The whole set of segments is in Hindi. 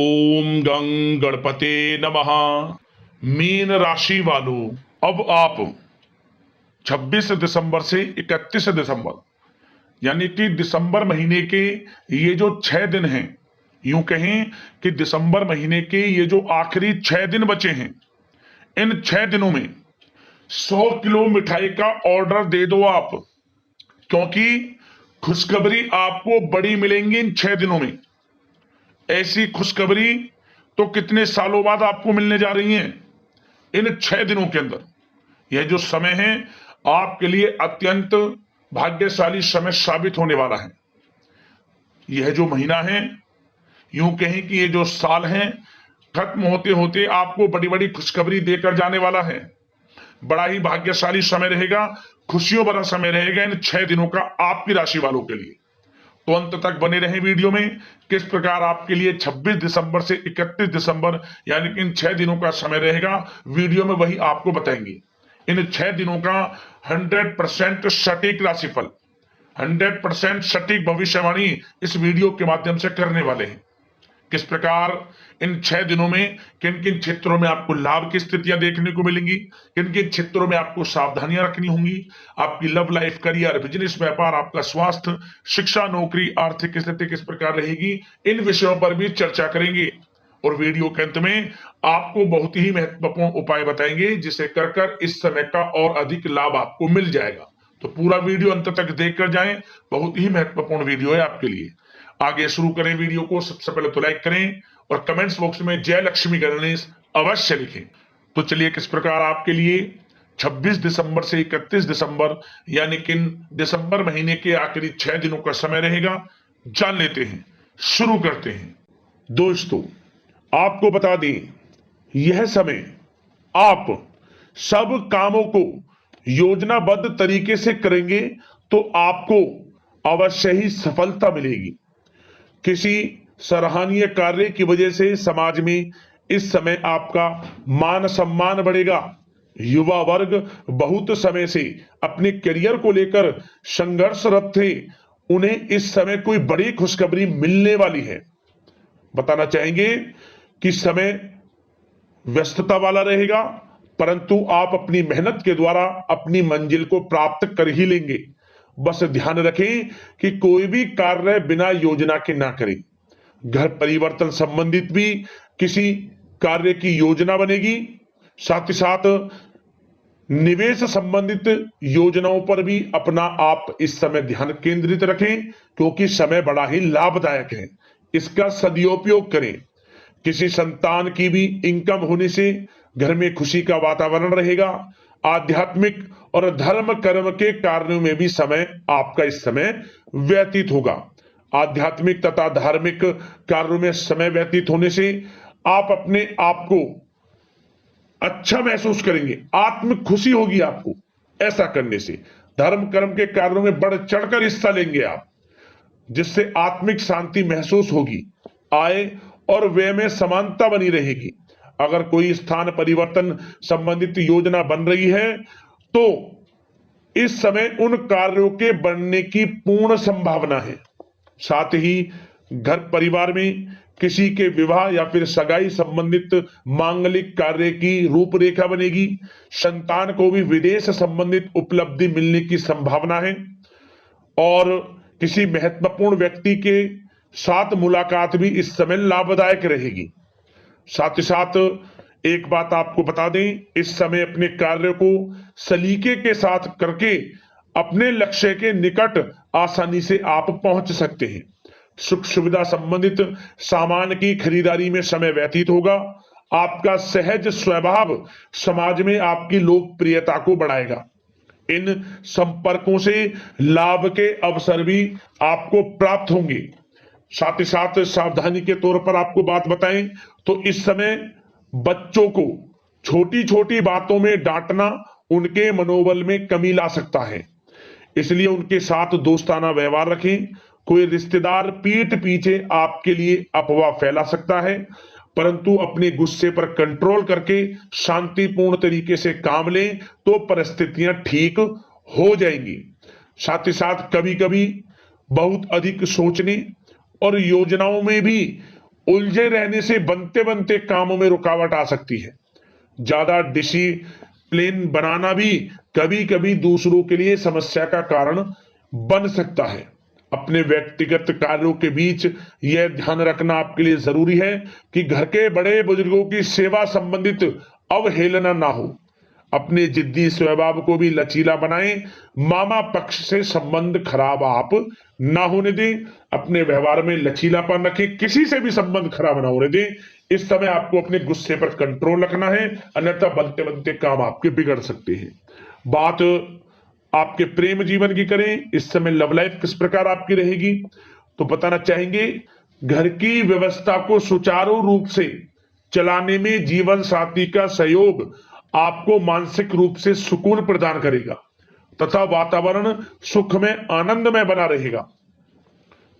ओम गं गणपते नमः। मीन राशि वालों, अब आप 26 दिसंबर से 31 दिसंबर यानी कि दिसंबर महीने के ये जो 6 दिन हैं, यूं कहें कि दिसंबर महीने के ये जो आखिरी 6 दिन बचे हैं, इन 6 दिनों में 100 किलो मिठाई का ऑर्डर दे दो आप, क्योंकि खुशखबरी आपको बड़ी मिलेंगी इन 6 दिनों में। ऐसी खुशखबरी तो कितने सालों बाद आपको मिलने जा रही है। इन 6 दिनों के अंदर यह जो समय है आपके लिए अत्यंत भाग्यशाली समय साबित होने वाला है। यह जो महीना है, यूं कहें कि ये जो साल है, खत्म होते होते आपको बड़ी बड़ी खुशखबरी देकर जाने वाला है। बड़ा ही भाग्यशाली समय रहेगा, खुशियों भरा समय रहेगा इन 6 दिनों का आपकी राशि वालों के लिए। तो अंत तक बने रहे वीडियो में। किस प्रकार आपके लिए 26 दिसंबर से 31 दिसंबर यानी कि इन 6 दिनों का समय रहेगा, वीडियो में वही आपको बताएंगे। इन 6 दिनों का 100% सटीक राशिफल, 100% सटीक भविष्यवाणी इस वीडियो के माध्यम से करने वाले हैं। किस प्रकार इन 6 दिनों में किन किन क्षेत्रों में आपको लाभ की स्थितियां देखने को मिलेंगी, किन किन क्षेत्रों में आपको सावधानियां रखनी होंगी, आपकी लव लाइफ, करियर, बिजनेस, व्यापार, आपका स्वास्थ्य, शिक्षा, नौकरी, आर्थिक स्थिति किस प्रकार रहेगी, इन विषयों पर भी चर्चा करेंगे। और वीडियो के अंत में आपको बहुत ही महत्वपूर्ण उपाय बताएंगे, जिसे कर कर इस समय का और अधिक लाभ आपको मिल जाएगा। तो पूरा वीडियो अंत तक देखकर जाएं, बहुत ही महत्वपूर्ण वीडियो है आपके लिए। आगे शुरू करें वीडियो को। सबसे पहले तो लाइक करें और कमेंट्स बॉक्स में जय लक्ष्मी गणेश अवश्य लिखें। तो चलिए, किस प्रकार आपके लिए 26 दिसंबर से 31 दिसंबर यानी कि दिसंबर महीने के आखिरी 6 दिनों का समय रहेगा, जान लेते हैं। शुरू करते हैं। दोस्तों, आपको बता दें, यह समय आप सब कामों को योजनाबद्ध तरीके से करेंगे तो आपको अवश्य ही सफलता मिलेगी। किसी सराहनीय कार्य की वजह से समाज में इस समय आपका मान सम्मान बढ़ेगा। युवा वर्ग बहुत समय से अपने करियर को लेकर संघर्षरत थे, उन्हें इस समय कोई बड़ी खुशखबरी मिलने वाली है। बताना चाहेंगे कि समय व्यस्तता वाला रहेगा, परंतु आप अपनी मेहनत के द्वारा अपनी मंजिल को प्राप्त कर ही लेंगे। बस ध्यान रखें कि कोई भी कार्य बिना योजना के ना करें। घर परिवर्तन संबंधित भी किसी कार्य की योजना बनेगी। साथ ही साथ निवेश संबंधित योजनाओं पर भी अपना आप इस समय ध्यान केंद्रित रखें, क्योंकि समय बड़ा ही लाभदायक है। इसका सदुपयोग करें। किसी संतान की भी इनकम होने से घर में खुशी का वातावरण रहेगा। आध्यात्मिक और धर्म कर्म के कार्यों में भी समय आपका इस समय व्यतीत होगा। आध्यात्मिक तथा धार्मिक कार्यों में समय व्यतीत होने से आप अपने आप को अच्छा महसूस करेंगे, आत्म खुशी होगी आपको ऐसा करने से। धर्म कर्म के कार्यों में बढ़ चढ़कर हिस्सा लेंगे आप, जिससे आत्मिक शांति महसूस होगी। आय और व्यय में समानता बनी रहेगी। अगर कोई स्थान परिवर्तन संबंधित योजना बन रही है तो इस समय उन कार्यों के बनने की पूर्ण संभावना है। साथ ही घर परिवार में किसी के विवाह या फिर सगाई संबंधित मांगलिक कार्य की रूपरेखा बनेगी। संतान को भी विदेश संबंधित उपलब्धि मिलने की संभावना है और किसी महत्वपूर्ण व्यक्ति के साथ मुलाकात भी इस समय लाभदायक रहेगी। साथ ही साथ एक बात आपको बता दें, इस समय अपने कार्य को सलीके के साथ करके अपने लक्ष्य के निकट आसानी से आप पहुंच सकते हैं। सुख सुविधा संबंधित सामान की खरीदारी में समय व्यतीत होगा। आपका सहज स्वभाव समाज में आपकी लोकप्रियता को बढ़ाएगा। इन संपर्कों से लाभ के अवसर भी आपको प्राप्त होंगे। साथ ही साथ सावधानी के तौर पर आपको बात बताएं तो इस समय बच्चों को छोटी छोटी बातों में डांटना उनके मनोबल में कमी ला सकता है, इसलिए उनके साथ दोस्ताना व्यवहार रखें। कोई रिश्तेदार पीठ पीछे आपके लिए अफवाह फैला सकता है, परंतु अपने गुस्से पर कंट्रोल करके शांतिपूर्ण तरीके से काम लें तो परिस्थितियां ठीक हो जाएंगी। साथ ही साथ कभी कभी बहुत अधिक सोचने और योजनाओं में भी उलझे रहने से बनते बनते कामों में रुकावट आ सकती है। ज्यादा डिसिप्लिन बनाना भी कभी कभी दूसरों के लिए समस्या का कारण बन सकता है। अपने व्यक्तिगत कार्यों के बीच यह ध्यान रखना आपके लिए जरूरी है कि घर के बड़े बुजुर्गों की सेवा संबंधित अवहेलना ना हो। अपने जिद्दी स्वभाव को भी लचीला बनाएं। मामा पक्ष से संबंध खराब आप ना होने दें। अपने व्यवहार में लचीलापन रखें, किसी से भी संबंध खराब ना होने दें। इस समय आपको अपने गुस्से पर कंट्रोल रखना है, अन्यथा बनते बनते काम आपके बिगड़ सकते हैं। बात आपके प्रेम जीवन की करें, इस समय लव लाइफ किस प्रकार आपकी रहेगी, तो बताना चाहेंगे घर की व्यवस्था को सुचारू रूप से चलाने में जीवन साथी का सहयोग आपको मानसिक रूप से सुकून प्रदान करेगा तथा वातावरण सुख में आनंद में बना रहेगा।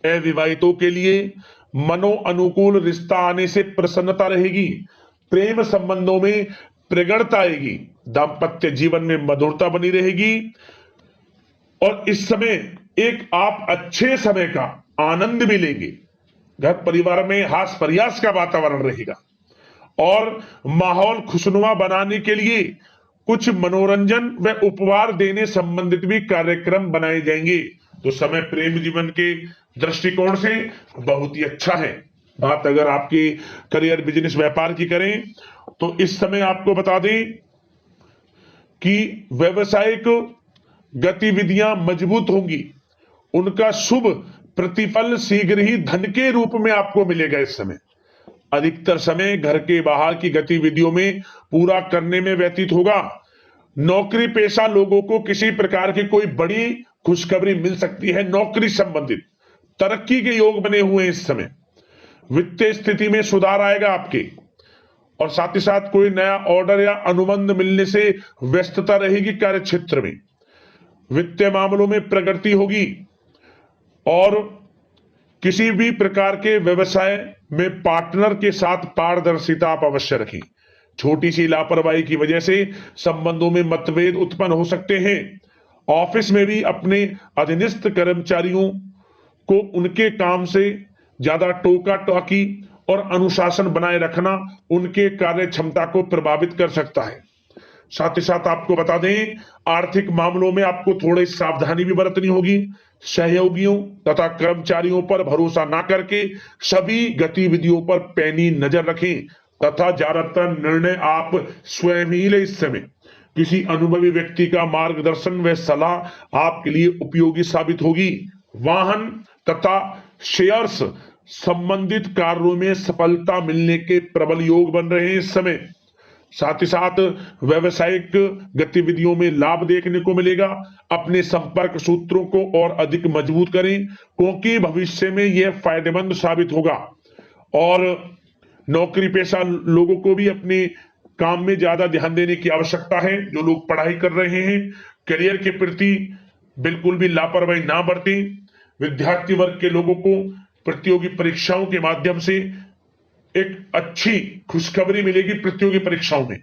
अविवाहितों के लिए मनो अनुकूल रिश्ता आने से प्रसन्नता रहेगी। प्रेम संबंधों में प्रगड़ता आएगी। दाम्पत्य जीवन में मधुरता बनी रहेगी और इस समय एक आप अच्छे समय का आनंद भी लेंगे। घर परिवार में हास प्रयास का वातावरण रहेगा और माहौल खुशनुमा बनाने के लिए कुछ मनोरंजन व उपहार देने संबंधित भी कार्यक्रम बनाए जाएंगे। तो समय प्रेम जीवन के दृष्टिकोण से बहुत ही अच्छा है। बात अगर आपकी करियर बिजनेस व्यापार की करें तो इस समय आपको बता दें कि व्यवसायिक गतिविधियां मजबूत होंगी। उनका शुभ प्रतिफल शीघ्र ही धन के रूप में आपको मिलेगा। इस समय अधिकतर समय घर के बाहर की गतिविधियों में पूरा करने में व्यतीत होगा। नौकरी पेशा लोगों को किसी प्रकार की कोई बड़ी खुशखबरी मिल सकती है। नौकरी संबंधित तरक्की के योग बने हुए हैं। इस समय वित्तीय स्थिति में सुधार आएगा आपके, और साथ ही साथ कोई नया ऑर्डर या अनुबंध मिलने से व्यस्तता रहेगी। कार्य क्षेत्र में वित्तीय मामलों में प्रगति होगी और किसी भी प्रकार के व्यवसाय में पार्टनर के साथ पारदर्शिता आप अवश्य रखें। छोटी सी लापरवाही की वजह से संबंधों में मतभेद उत्पन्न हो सकते हैं। ऑफिस में भी अपने अधीनस्थ कर्मचारियों को उनके काम से ज्यादा टोका टाकी और अनुशासन बनाए रखना उनके कार्य क्षमता को प्रभावित कर सकता है। साथ ही साथ आपको बता दें आर्थिक मामलों में आपको थोड़ी सावधानी भी बरतनी होगी। सहयोगियों तथा कर्मचारियों पर भरोसा ना करके सभी गतिविधियों पर पैनी नजर रखें तथा ज्यादातर निर्णय आप स्वयं ही ले। इस समय किसी अनुभवी व्यक्ति का मार्गदर्शन व सलाह आपके लिए उपयोगी साबित होगी। वाहन तथा शेयर्स संबंधित कार्यों में सफलता मिलने के प्रबल योग बन रहे हैं इस समय। साथ ही साथ व्यवसायिक गतिविधियों में लाभ देखने को मिलेगा। अपने संपर्क सूत्रों को और अधिक मजबूत करें क्योंकि भविष्य में यह फायदेमंद साबित होगा। और नौकरी पेशा लोगों को भी अपने काम में ज्यादा ध्यान देने की आवश्यकता है। जो लोग पढ़ाई कर रहे हैं करियर के प्रति बिल्कुल भी लापरवाही ना बरतें। विद्यार्थी वर्ग के लोगों को प्रतियोगी परीक्षाओं के माध्यम से एक अच्छी खुशखबरी मिलेगी। प्रतियोगी परीक्षाओं में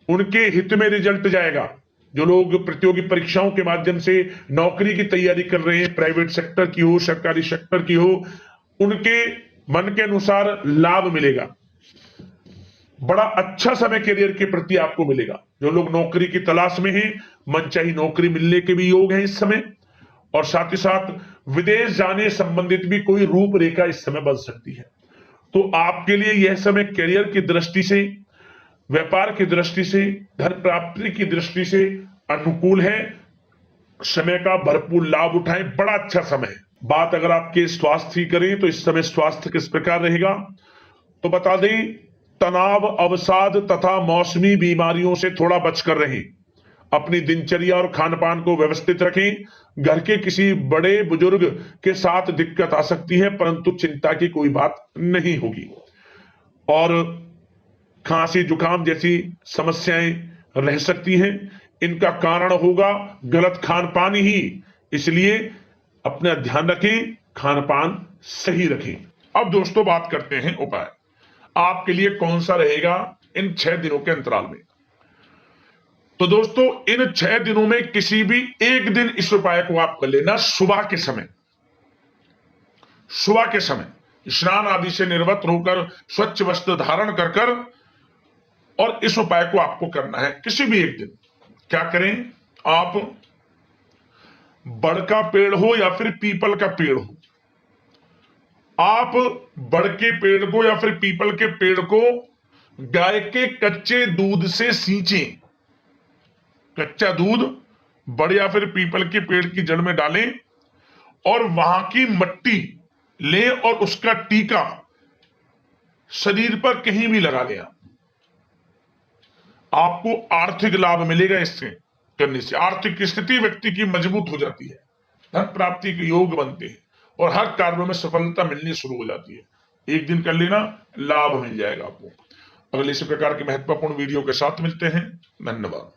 उनके हित में रिजल्ट जाएगा। जो लोग प्रतियोगी परीक्षाओं के माध्यम से नौकरी की तैयारी कर रहे हैं, प्राइवेट सेक्टर की हो सरकारी सेक्टर की हो, उनके मन के अनुसार लाभ मिलेगा। बड़ा अच्छा समय करियर के प्रति आपको मिलेगा। जो लोग नौकरी की तलाश में हैं मनचाही नौकरी मिलने के भी योग है इस समय। और साथ ही साथ विदेश जाने संबंधित भी कोई रूपरेखा इस समय बन सकती है। तो आपके लिए यह समय करियर की दृष्टि से, व्यापार की दृष्टि से, धन प्राप्ति की दृष्टि से अनुकूल है। समय का भरपूर लाभ उठाएं, बड़ा अच्छा समय है। बात अगर आपके स्वास्थ्य की करें तो इस समय स्वास्थ्य किस प्रकार रहेगा, तो बता दें तनाव, अवसाद तथा मौसमी बीमारियों से थोड़ा बचकर रहें। अपनी दिनचर्या और खान पान को व्यवस्थित रखें। घर के किसी बड़े बुजुर्ग के साथ दिक्कत आ सकती है परंतु चिंता की कोई बात नहीं होगी। और खांसी जुकाम जैसी समस्याएं रह सकती हैं, इनका कारण होगा गलत खान पान ही। इसलिए अपना ध्यान रखें, खान पान सही रखें। अब दोस्तों बात करते हैं उपाय आपके लिए कौन सा रहेगा इन 6 दिनों के अंतराल में। तो दोस्तों इन 6 दिनों में किसी भी एक दिन इस उपाय को आप कर लेना। सुबह के समय स्नान आदि से निर्वृत्त होकर स्वच्छ वस्त्र धारण कर कर, और इस उपाय को आपको करना है किसी भी एक दिन। क्या करें आप, बड़ का पेड़ हो या फिर पीपल का पेड़ हो, आप बड़ के पेड़ को या फिर पीपल के पेड़ को गाय के कच्चे दूध से सींचें। कच्चा दूध बड़ या फिर पीपल के पेड़ की जड़ में डालें और वहां की मट्टी लें और उसका टीका शरीर पर कहीं भी लगा लें। आपको आर्थिक लाभ मिलेगा इससे करने से। आर्थिक स्थिति व्यक्ति की मजबूत हो जाती है, धन प्राप्ति के योग बनते हैं और हर कार्यों में सफलता मिलनी शुरू हो जाती है। एक दिन कर लेना, लाभ मिल जाएगा आपको। अगले इसी प्रकार के महत्वपूर्ण वीडियो के साथ मिलते हैं। धन्यवाद।